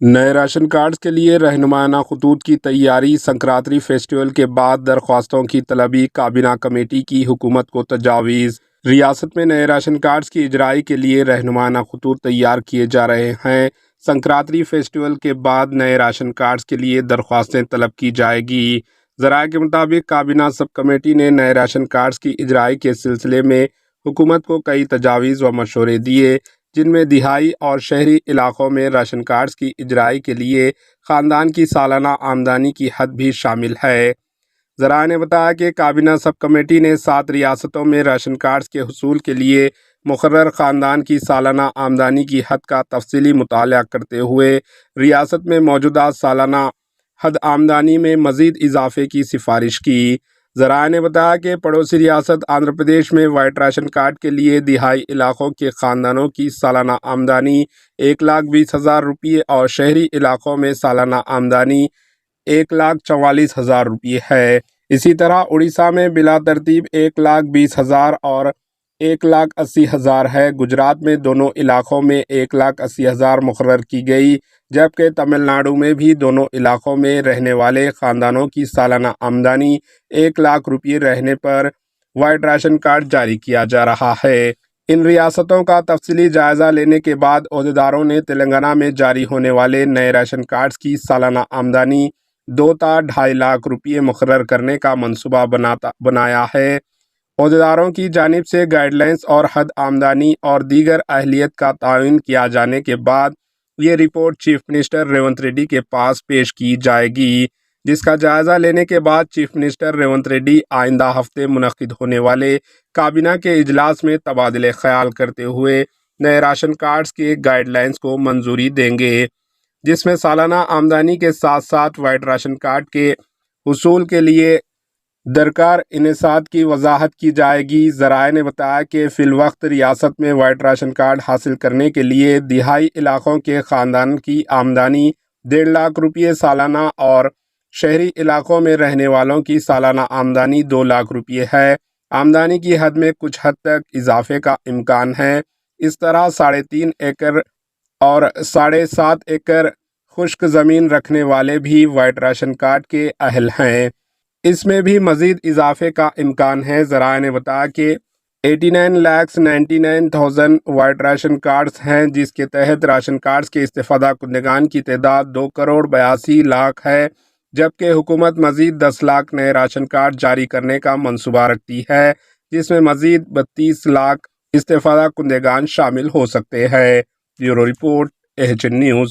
نئے ration cards کے لیے رہنمانہ خطوط کی تیاری۔ سنکراتری فیسٹیول کے بعد درخواستوں کی طلبی، کابینہ کمیٹی کی حکومت کو تجاویز۔ ریاست میں نئے راشن کارڈز کی اجرائی کے لیے رہنمانہ خطوط تیار کیے جا رہے ہیں۔ سنکراتری فیسٹیول کے بعد نئے راشن کارڈز کے لیے درخواستیں طلب کی جائے گی۔ ذرائع کے مطابق کابینہ سب کمیٹی نے نئے راشن کارڈز کی اجرائی کے سلسلے میں حکومت کو کئی تجاویز و مشورے دیے، جن میں دیہی اور شہری علاقوں میں راشن کارڈز کی اجرائی کے لیے خاندان کی سالانہ آمدنی کی حد بھی شامل ہے۔ ذرائع نے بتایا کہ کابینہ سب کمیٹی نے 7 ریاستوں میں راشن کارڈز کے حصول کے لیے مقرر خاندان کی سالانہ آمدنی کی حد کا تفصیلی مطالعہ کرتے ہوئے ریاست میں موجودہ سالانہ حد آمدنی میں مزید اضافے کی سفارش کی۔ ذرائع نے بتایا کہ پڑوسی ریاست آندھرا پردیش میں وائٹ راشن کارڈ کے لیے دیہی علاقوں کے خاندانوں کی سالانہ آمدنی 1,20,000 روپے اور شہری علاقوں میں سالانہ آمدنی 1,44,000 روپے ہے۔ اسی طرح اڑیسہ میں بلا ترتیب 1,20,000 اور 1,80,000 ہے۔ گجرات میں دونوں علاقوں میں 1,80,000 مقرر کی گئی، جبکہ تمل ناڈو میں بھی دونوں علاقوں میں رہنے والے خاندانوں کی سالانہ آمدنی 1,00,000 روپے رہنے پر وائٹ راشن کارڈ جاری کیا جا رہا ہے۔ ان ریاستوں کا تفصیلی جائزہ لینے کے بعد عہدیداروں نے تلنگانہ میں جاری ہونے والے نئے راشن کارڈز کی سالانہ آمدنی 2 تا 2.5 لاکھ روپے مقرر کرنے کا منصوبہ بنایا ہے۔ عہدیداروں کی جانب سے گائیڈ لائنز اور حد آمدنی اور دیگر اہلیت کا تعین کیا جانے کے بعد یہ report chief minister Revanth Reddy کے پاس پیش کی جائے گی، جس کا جائزہ لینے کے بعد چیف منسٹر ریونت ریڈی آئندہ ہفتے منعقد ہونے والے کابینہ کے اجلاس میں تبادلہ خیال کرتے ہوئے نئے راشن کارڈز کے گائیڈ لائنز کو منظوری دیں گے، جس میں سالانہ آمدنی کے ساتھ ساتھ وائٹ راشن کارڈ کے حصول کے لیے درکار انصاف کی وضاحت کی جائے گی۔ ذرائع نے بتایا کہ فی الوقت ریاست میں وائٹ راشن کارڈ حاصل کرنے کے لیے دیہی علاقوں کے خاندان کی آمدنی 1.5 لاکھ روپے سالانہ اور شہری علاقوں میں رہنے والوں کی سالانہ آمدنی 2 لاکھ روپے ہے۔ آمدنی کی حد میں کچھ حد تک اضافے کا امکان ہے۔ اس طرح 3.5 ایکڑ اور 7.5 ایکڑ خشک زمین رکھنے والے بھی وائٹ راشن کارڈ کے اہل ہیں۔ اس میں بھی مزید اضافے کا امکان ہے۔ ذرائع نے بتایا کہ 89,99,000 وائٹ راشن کارڈز ہیں، جس کے تحت راشن کارڈز کے استفادہ کنندگان کی تعداد 2,82,00,000 ہے، جبکہ حکومت مزید 10 لاکھ نئے راشن کارڈ جاری کرنے کا منصوبہ رکھتی ہے، جس میں مزید 32 لاکھ استفادہ کنندگان شامل ہو سکتے ہیں۔ Bureau report, AHN news.